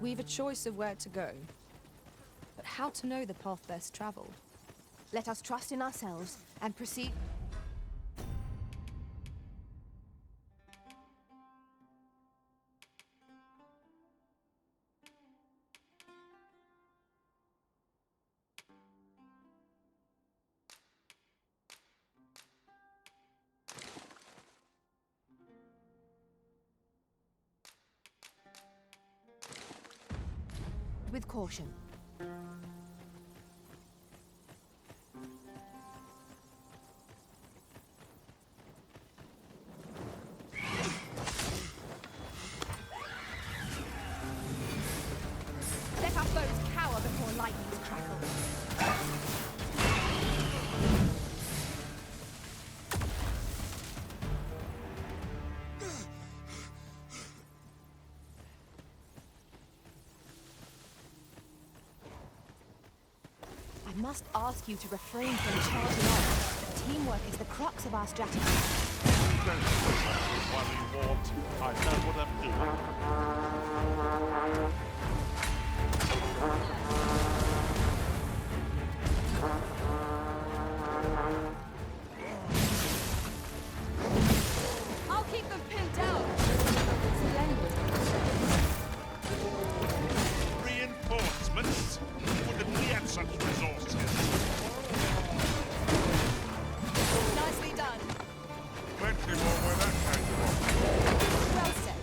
We've a choice of where to go, but how to know the path best traveled? Let us trust in ourselves and proceed. With caution. Let our foes cower before lightning's crackle. I must ask you to refrain from charging off. Teamwork is the crux of our strategy. Don't what you want. I know what I'm doing. I'll keep them pinned down. Reinforcements? Wouldn't we have such resources? Nicely done. Plenty more where that came from. Well said.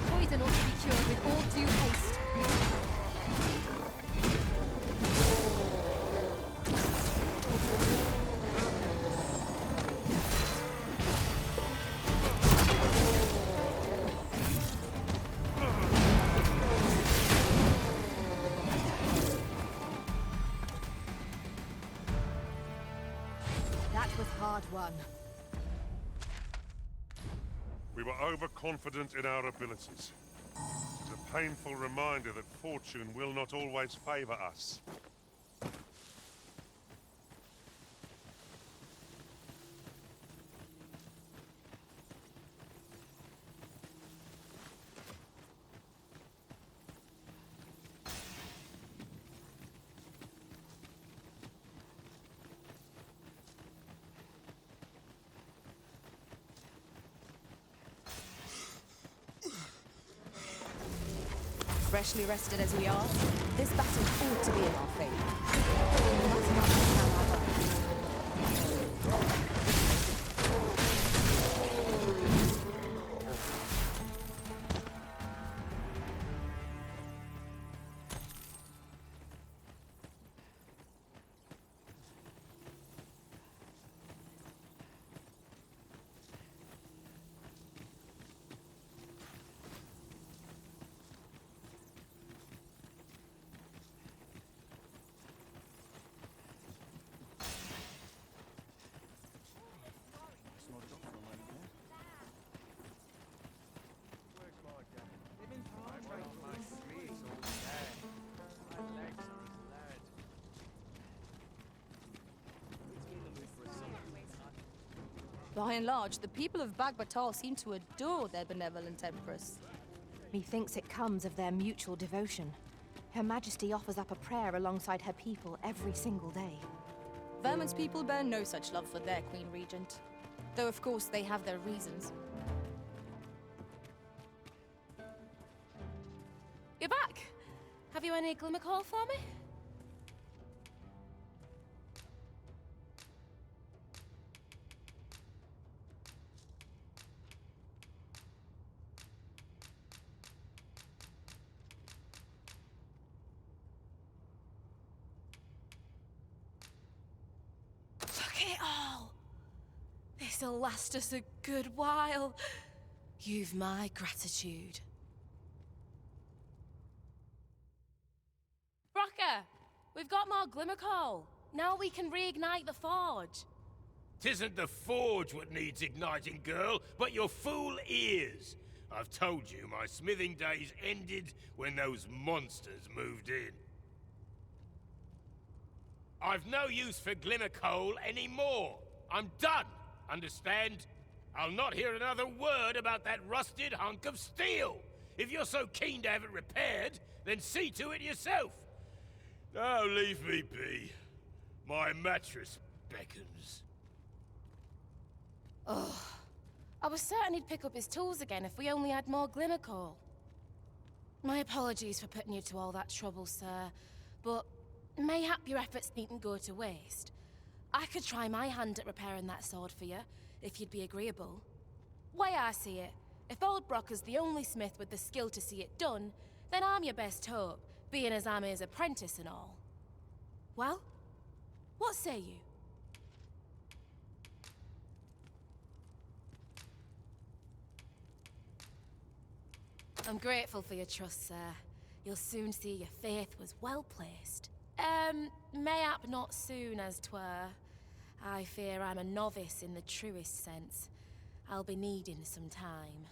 Poison ought to be cured with all due haste. That was hard won. We were overconfident in our abilities. It's a painful reminder that fortune will not always favor us. Freshly rested as we are, this battle ought to be in our favor. We must not let down our guard. By and large, the people of Bagbatal seem to adore their benevolent empress. Methinks it comes of their mutual devotion. Her Majesty offers up a prayer alongside her people every single day. Vermin's people bear no such love for their Queen Regent. Though of course they have their reasons. You're back! Have you any glimmer call for me? Look at it all! This'll last us a good while. You've my gratitude. Brocker, we've got more glimmer coal. Now we can reignite the forge. Tisn't the forge what needs igniting, girl, but your fool ears. I've told you my smithing days ended when those monsters moved in. I've no use for glimmer coal anymore. I'm done, understand? I'll not hear another word about that rusted hunk of steel. If you're so keen to have it repaired, then see to it yourself. Oh, leave me be. My mattress beckons. Oh, I was certain he'd pick up his tools again if we only had more glimmer coal. My apologies for putting you to all that trouble, sir, but mayhap your efforts needn't go to waste. I could try my hand at repairing that sword for you, if you'd be agreeable. Way I see it, if old Brocker's the only smith with the skill to see it done, then I'm your best hope, being as I'm his apprentice and all. Well, what say you? I'm grateful for your trust, sir. You'll soon see your faith was well placed. Mayhap not soon as 'twere. I fear I'm a novice in the truest sense. I'll be needing some time.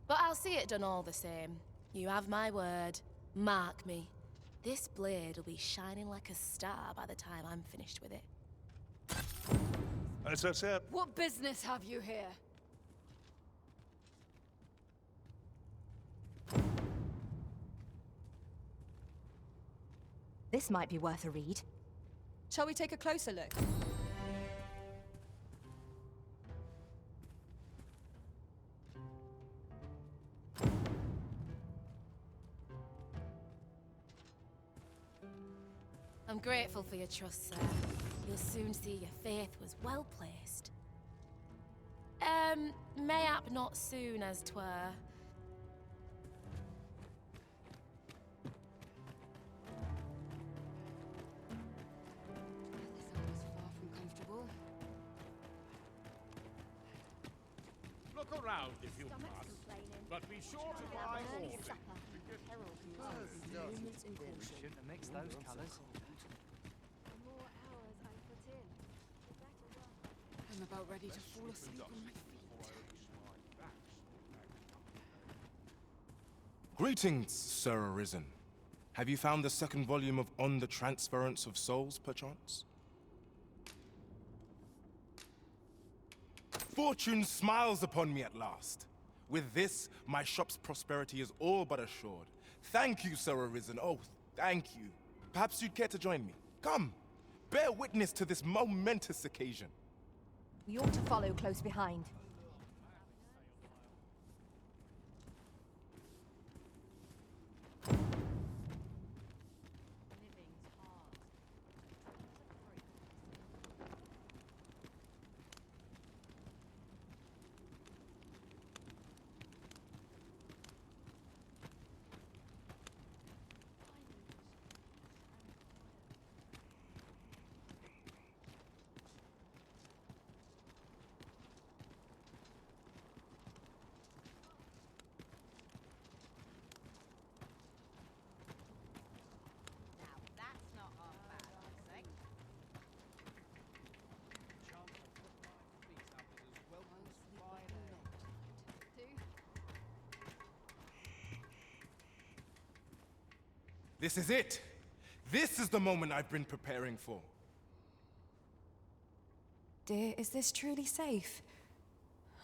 But I'll see it done all the same. You have my word. Mark me. This blade will be shining like a star by the time I'm finished with it. Sir. What business have you here? This might be worth a read. Shall we take a closer look? I'm grateful for your trust, sir. You'll soon see your faith was well placed. Mayhap not soon as 'twere. This armor's far from comfortable. Look around if you must, but be sure to buy all. Shouldn't have mixed those colours. I'm about ready to fall asleep on my feet. Greetings, Sir Arisen. Have you found the second volume of On the Transference of Souls, perchance? Fortune smiles upon me at last. With this, my shop's prosperity is all but assured. Thank you, Sir Arisen. Oh, thank you. Perhaps you'd care to join me. Come, bear witness to this momentous occasion. We ought to follow close behind. This is it. This is the moment I've been preparing for. Dear, is this truly safe?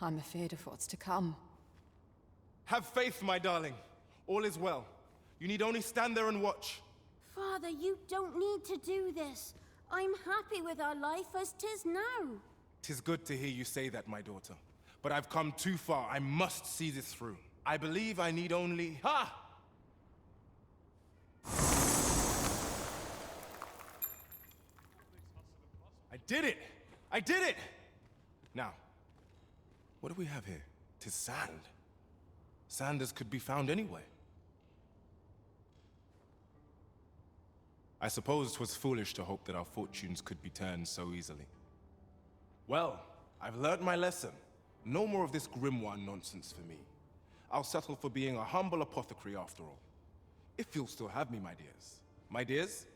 I'm afraid of what's to come. Have faith, my darling. All is well. You need only stand there and watch. Father, you don't need to do this. I'm happy with our life as 'tis now. 'Tis good to hear you say that, my daughter. But I've come too far. I must see this through. I believe I need only... Ha! I did it! I did it! Now, what do we have here? 'Tis sand. Sand as could be found anywhere. I suppose 'twas foolish to hope that our fortunes could be turned so easily. Well, I've learnt my lesson. No more of this grimoire nonsense for me. I'll settle for being a humble apothecary after all. If you'll still have me, my dears. My dears?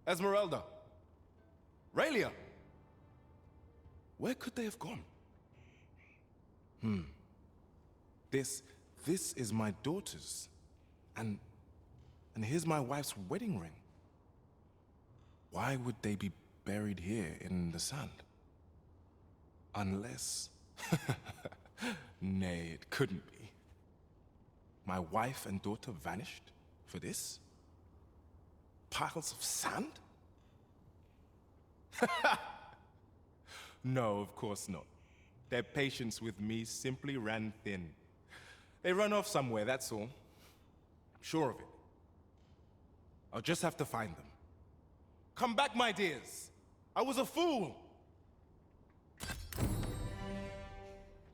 Esmeralda. Raylia. Where could they have gone? This is my daughter's. And here's my wife's wedding ring. Why would they be buried here in the sand? Unless... Nay, it couldn't be. My wife and daughter vanished? For this? Piles of sand? No, of course not. Their patience with me simply ran thin. They run off somewhere, that's all. I'm sure of it. I'll just have to find them. Come back, my dears! I was a fool!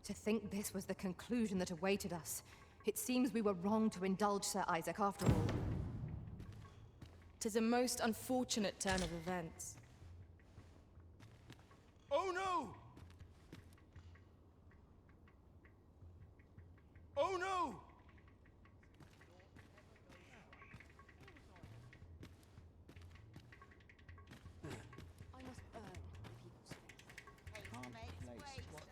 To think this was the conclusion that awaited us. It seems we were wrong to indulge Sir Isaac after all. 'Tis a most unfortunate turn of events. Oh no! Oh no! I must earn people's faith. Can't place what is.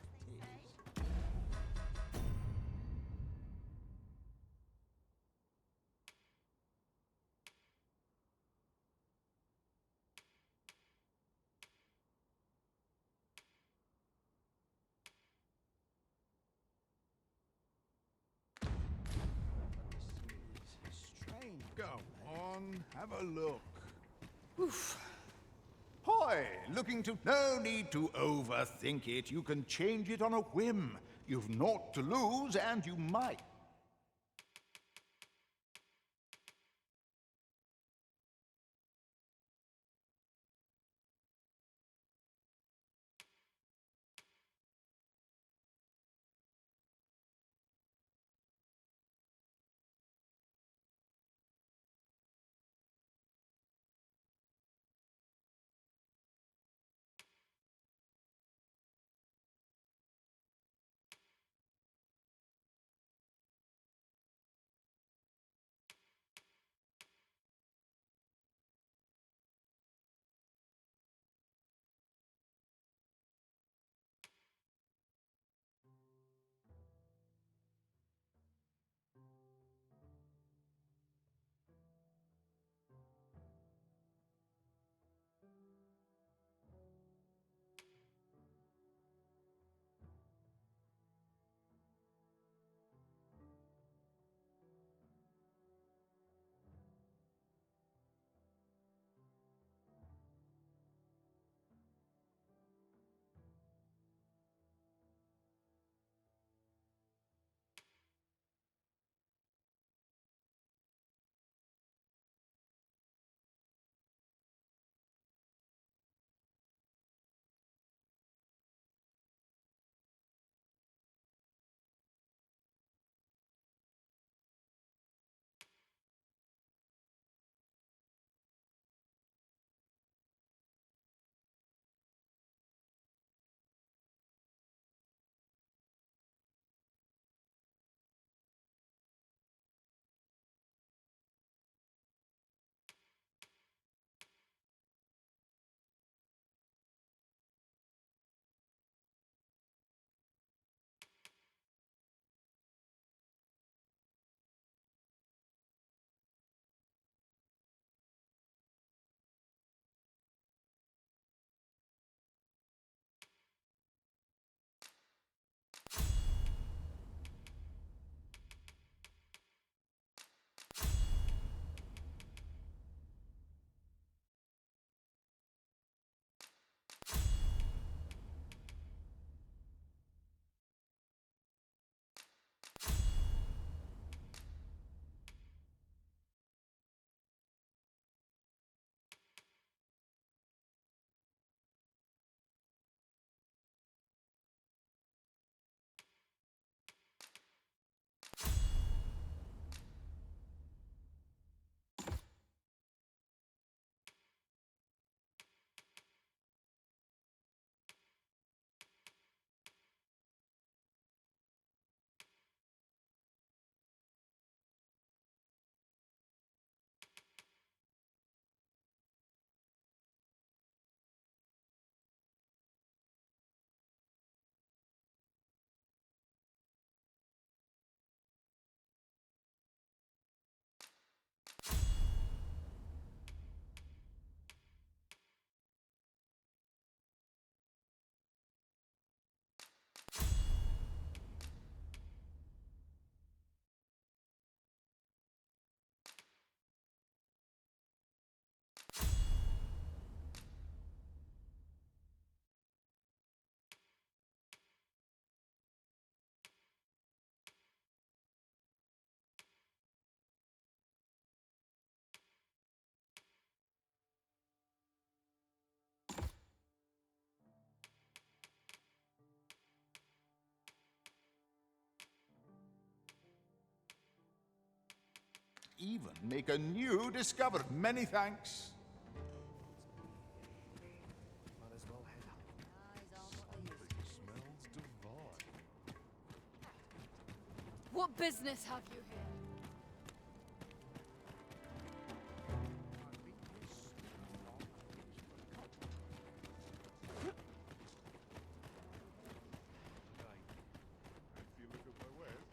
This is strange. Go on, have a look. Oof. Hoy, looking to... No need to overthink it. You can change it on a whim. You've naught to lose, and you might. even make a new discovery. Many thanks. Might as well head up. Smells divine. What business have you here? If you look at my wares.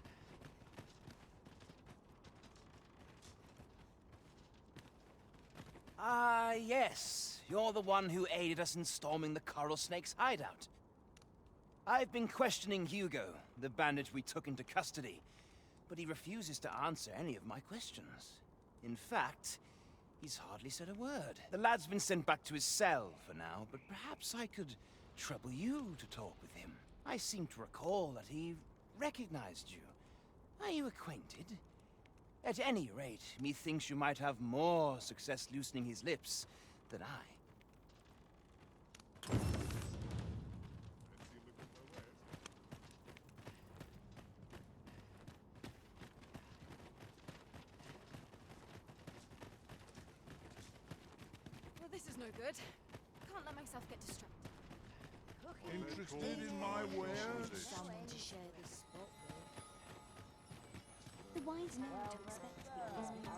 Ah, yes. You're the one who aided us in storming the Coral Snake's hideout. I've been questioning Hugo, the bandit we took into custody, but he refuses to answer any of my questions. In fact, he's hardly said a word. The lad's been sent back to his cell for now, but perhaps I could trouble you to talk with him. I seem to recall that he recognized you. Are you acquainted? At any rate, methinks you might have more success loosening his lips than I. If you look at my wares. Well, this is no good. Can't let myself get distracted. Interested in my wares? Someone to share this spot with. The wise know what to expect at these meetings.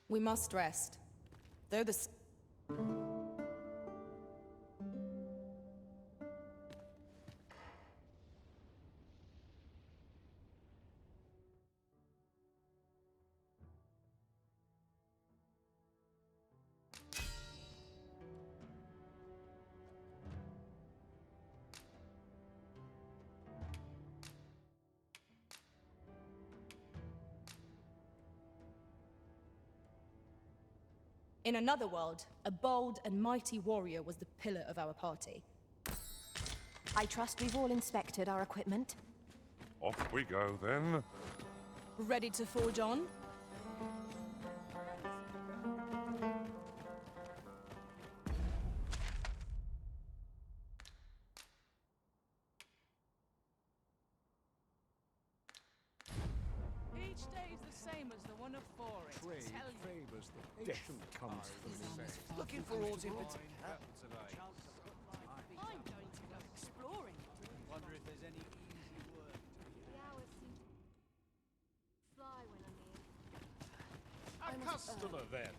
We must rest. Though the... In another world, a bold and mighty warrior was the pillar of our party. I trust we've all inspected our equipment. Off we go, then. Ready to forge on? Each day is the same as the one before it. Trade Tell you. favours the patient comes from me. Looking for orders in particular. I'm going to go exploring. Wonder if there's any easy work. The hours seem to fly when I'm here. A customer, then.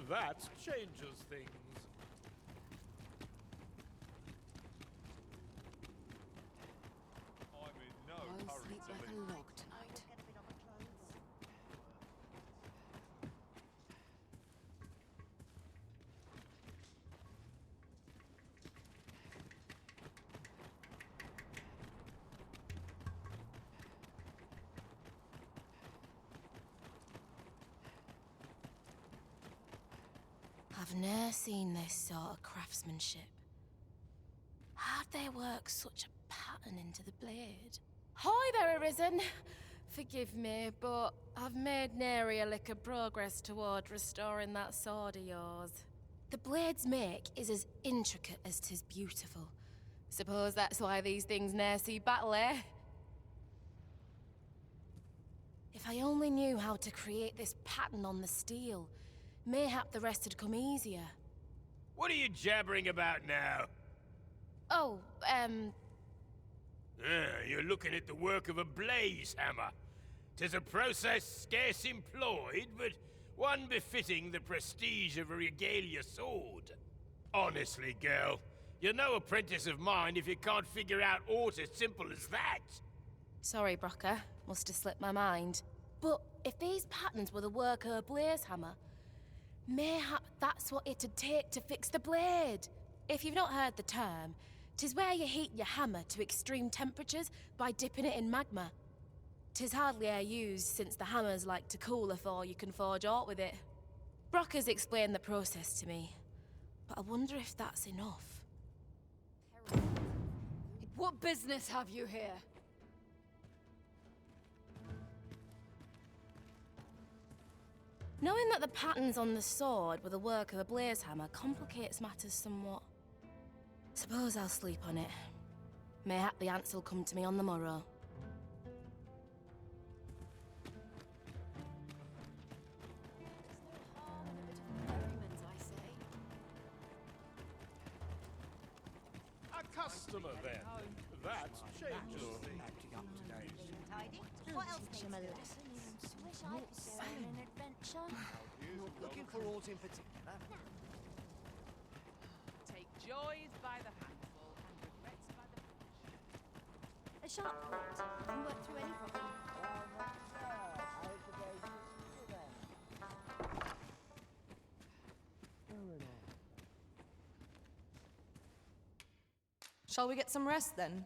That changes things. I'm in no I'll hurry sleep to like leave. a log tonight. I've ne'er seen this sort of craftsmanship. How'd they work such a pattern into the blade? Hi there, Arisen! Forgive me, but I've made nary a lick of progress toward restoring that sword of yours. The blade's make is as intricate as 'tis beautiful. Suppose that's why these things ne'er see battle, eh? If I only knew how to create this pattern on the steel, mayhap the rest had come easier. What are you jabbering about now? Oh, You're looking at the work of a blaze hammer. 'Tis a process scarce employed, but one befitting the prestige of a regalia sword. Honestly, girl, you're no apprentice of mine if you can't figure out aught as simple as that. Sorry, Brocker. Must have slipped my mind. But if these patterns were the work of a blaze hammer, mayhap that's what it'd take to fix the blade. If you've not heard the term, 'tis where you heat your hammer to extreme temperatures by dipping it in magma. 'Tis hardly e'er used since the hammers like to cool afore you can forge aught with it. Brocker's explained the process to me, but I wonder if that's enough. What business have you here? Knowing that the patterns on the sword were the work of a blaze hammer complicates matters somewhat. Suppose I'll sleep on it. Mayhap the answer'll come to me on the morrow. A customer, then. That changes things. What else needs doing? Wish I could go on an adventure. Looking for aught in particular? Take joys by the handful and regrets by the bunch. A sharp point can work through any problem. Shall we get some rest then?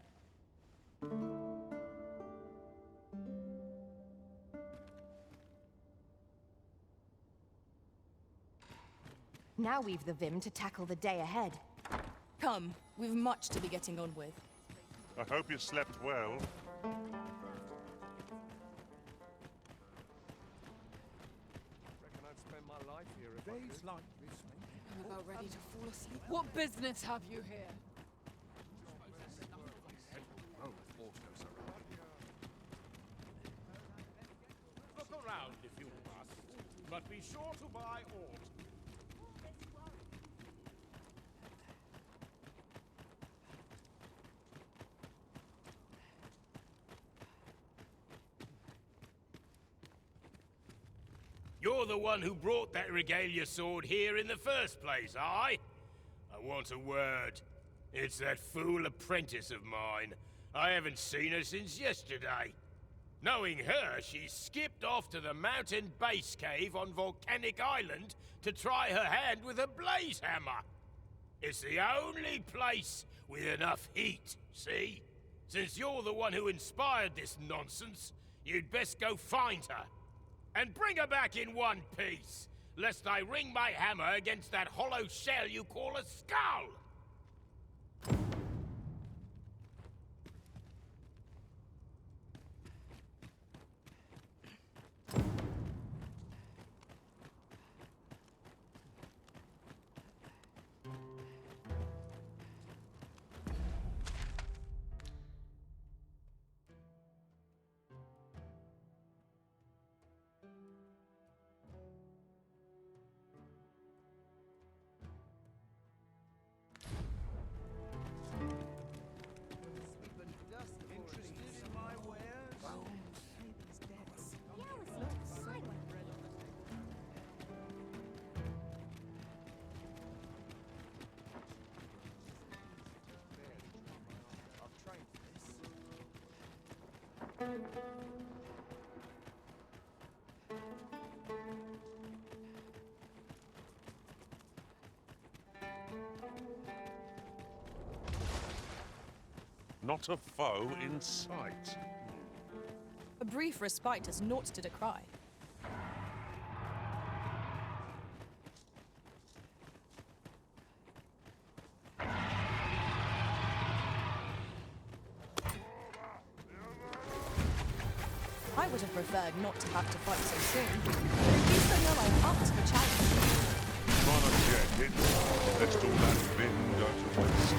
Now we've the vim to tackle the day ahead. Come, we've much to be getting on with. I hope you slept well. Reckon I'd spend my life here if I could. Like this, I'm about ready to fall asleep. What business have you here? Look around if you must, but be sure to buy aught. You're the one who brought that regalia sword here in the first place, aye? I want a word. It's that fool apprentice of mine. I haven't seen her since yesterday. Knowing her, she skipped off to the mountain base cave on Volcanic Island to try her hand with a blaze hammer. It's the only place with enough heat, see? Since you're the one who inspired this nonsense, you'd best go find her. And bring her back in one piece, lest I ring my hammer against that hollow shell you call a skull! Interested in my wares? I've trained for this. Not a foe in sight. A brief respite is naught to decry. I would have preferred not to have to fight so soon, but at least I know I'm up to the challenge. Try not to get hit, lest all that vim go to waste.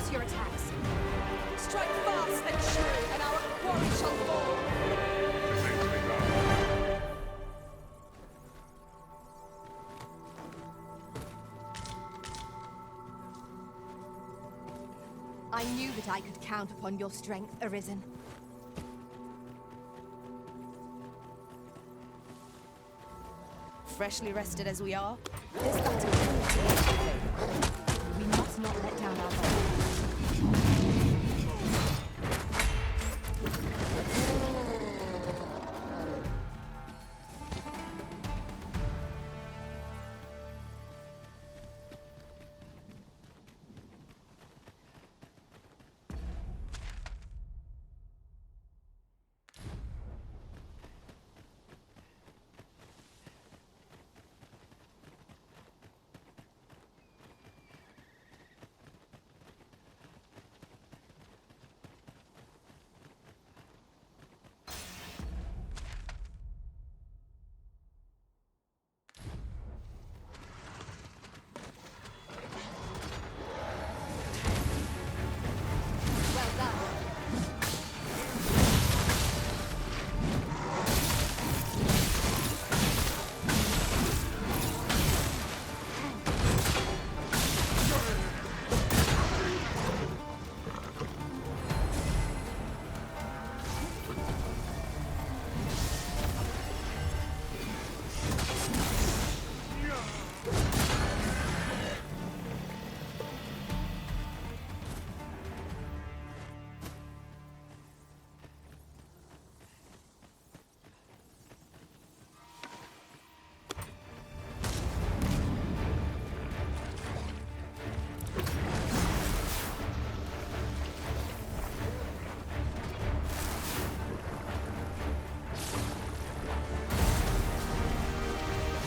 to your attacks. Strike fast and true, and our quarry shall fall. This needs to be done. I knew that I could count upon your strength, Arisen. Freshly rested as we are, this battle ought to be in our favor. We must not let down our guard. Well done.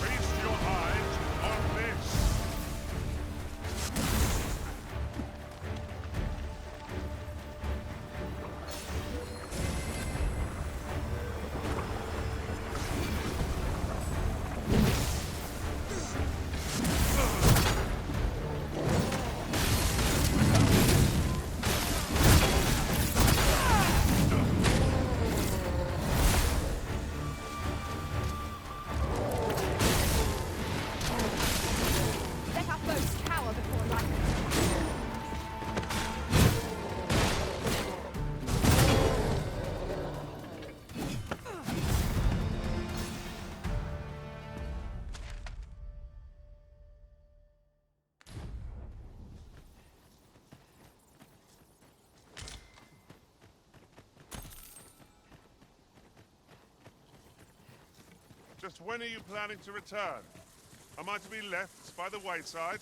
Feast your eyes on this. Let our foes cower before lightning. Just when are you planning to return? Am I to be left by the wayside?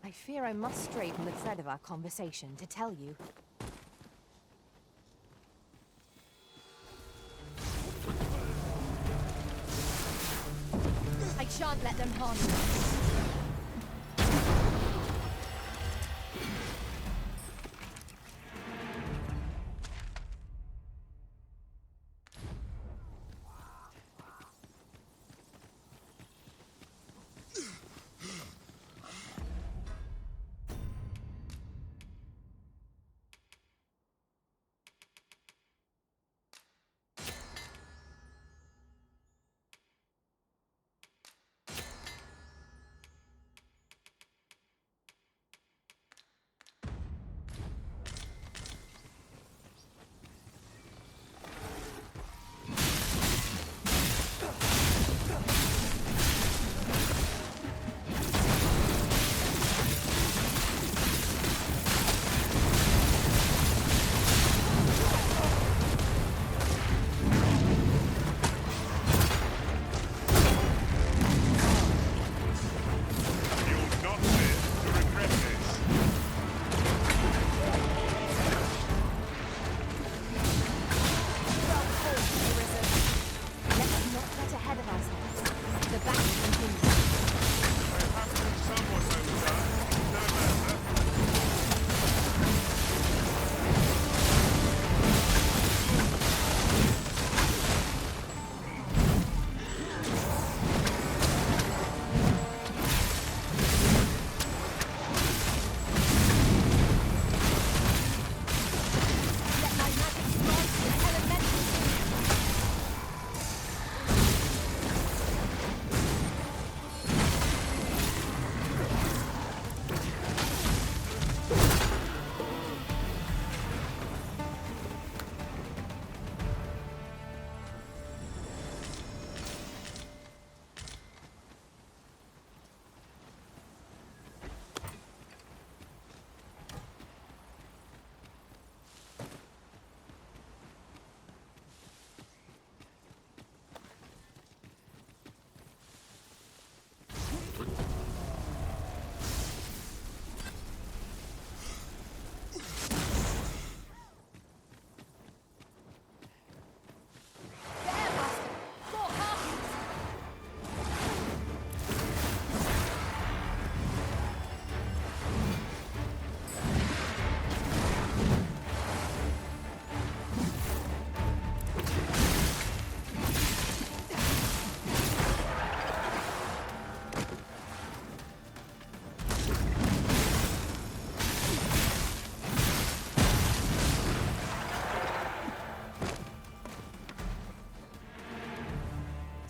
I fear I must stray from the thread of our conversation to tell you. I shan't let them harm you.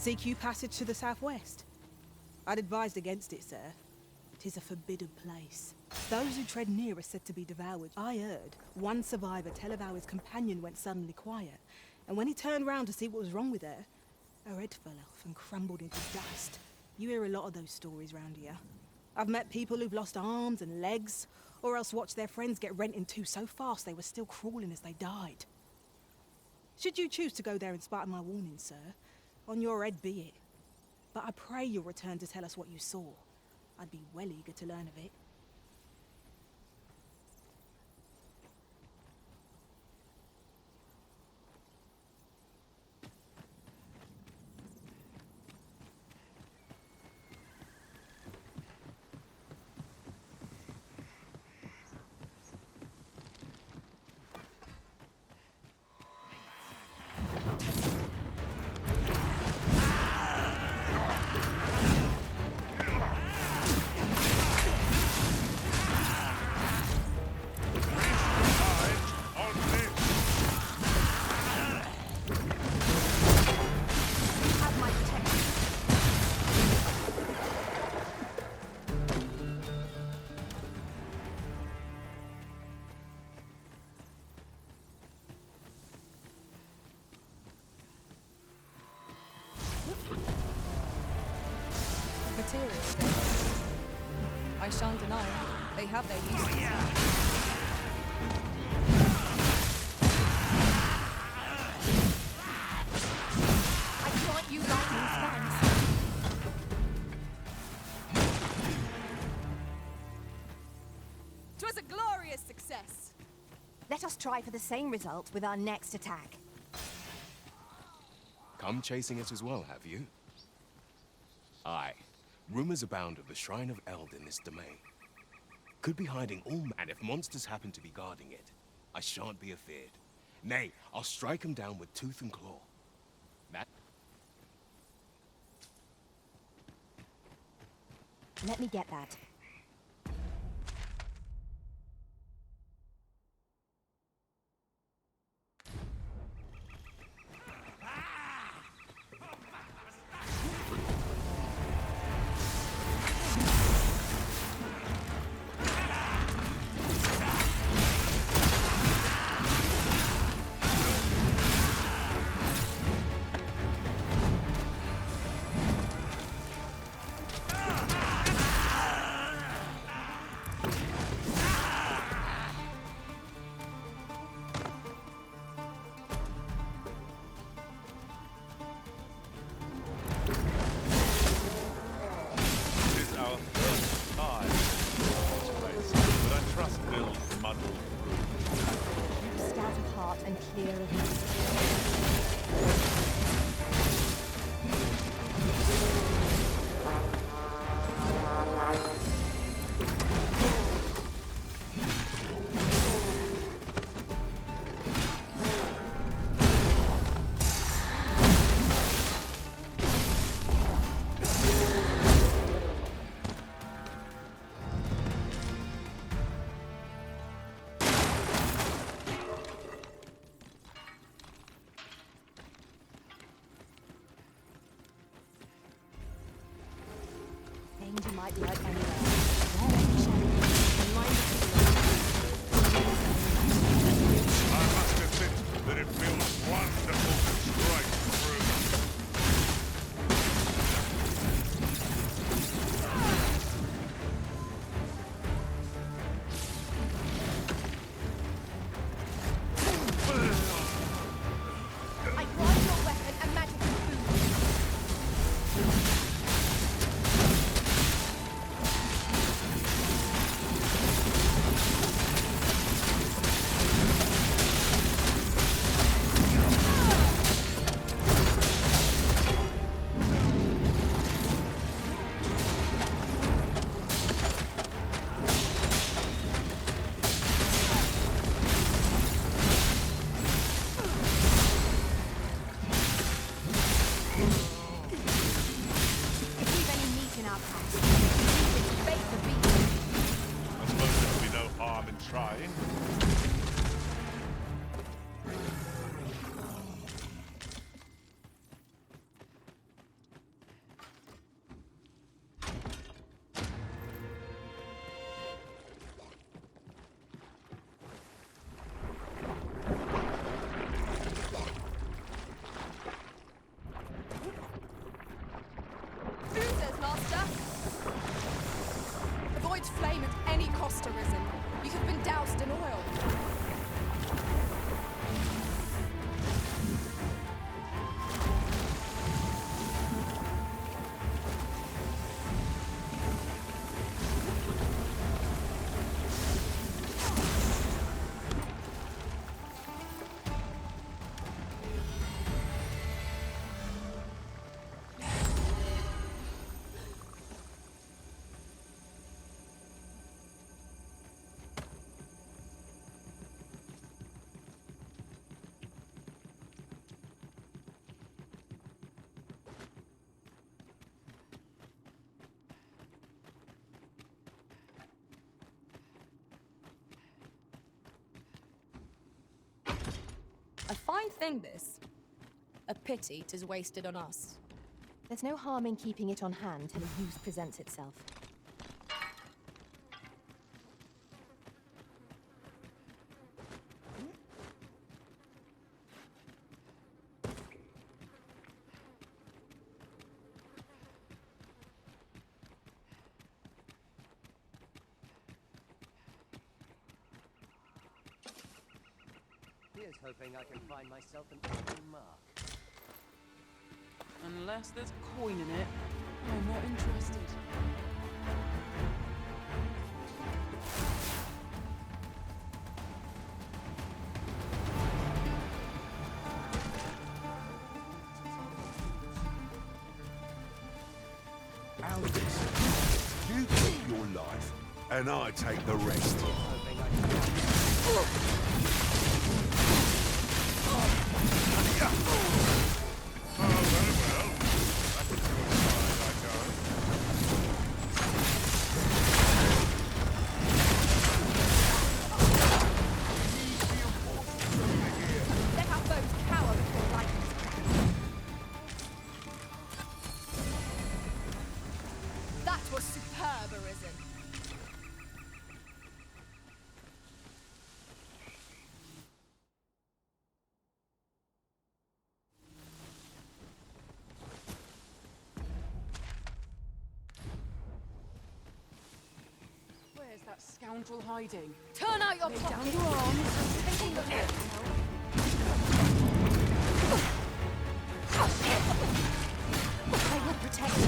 Seek you passage to the southwest? I'd advised against it, sir. 'Tis a forbidden place. Those who tread near are said to be devoured. I heard one survivor tell of how his companion went suddenly quiet, and when he turned round to see what was wrong with her, her head fell off and crumbled into dust. You hear a lot of those stories round here. I've met people who've lost arms and legs, or else watched their friends get rent in two so fast they were still crawling as they died. Should you choose to go there in spite of my warning, sir, on your head be it. But I pray you'll return to tell us what you saw. I'd be well eager to learn of it. Materials. I shan't deny, they have their uses. I grant you lightning spans. 'Twas a glorious success. Let us try for the same result with our next attack. Come chasing us as well, have you? Aye. Rumors abound of the Shrine of Eld in this domain. Could be hiding and if monsters happen to be guarding it, I shan't be afeared. Nay, I'll strike them down with tooth and claw. Let me get that. You might like anywhere. I must admit that it feels wonderful to strike through. I grant your weapon a magical boon. monster, Risen. You have been doused in oil. A fine thing, this. A pity 'tis wasted on us. There's no harm in keeping it on hand till a use presents itself. Here's hoping I can find myself an open mark. Unless there's coin in it, I'm not interested. Albus, you take your life, and I take the rest. Let our foes cower before lightning's crack. That was superb, Arisen. Where's that scoundrel hiding? Turn out your Lay down pockets. your arms. Taking the hit. I will protect you.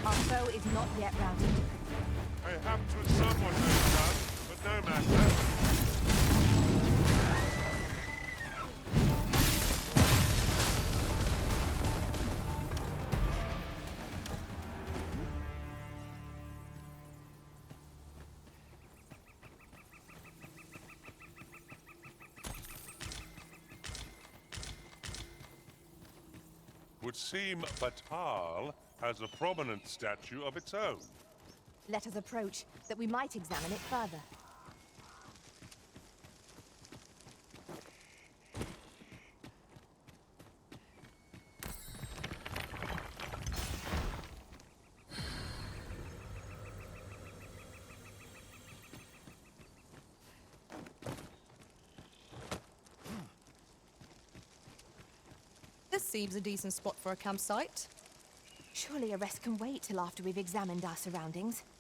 Our foe is not yet routed. Perhaps with somewhat overdone, but no matter. Would seem Batal has a prominent statue of its own. Let us approach, that we might examine it further. This seems a decent spot for a campsite. Surely a rest can wait till after we've examined our surroundings.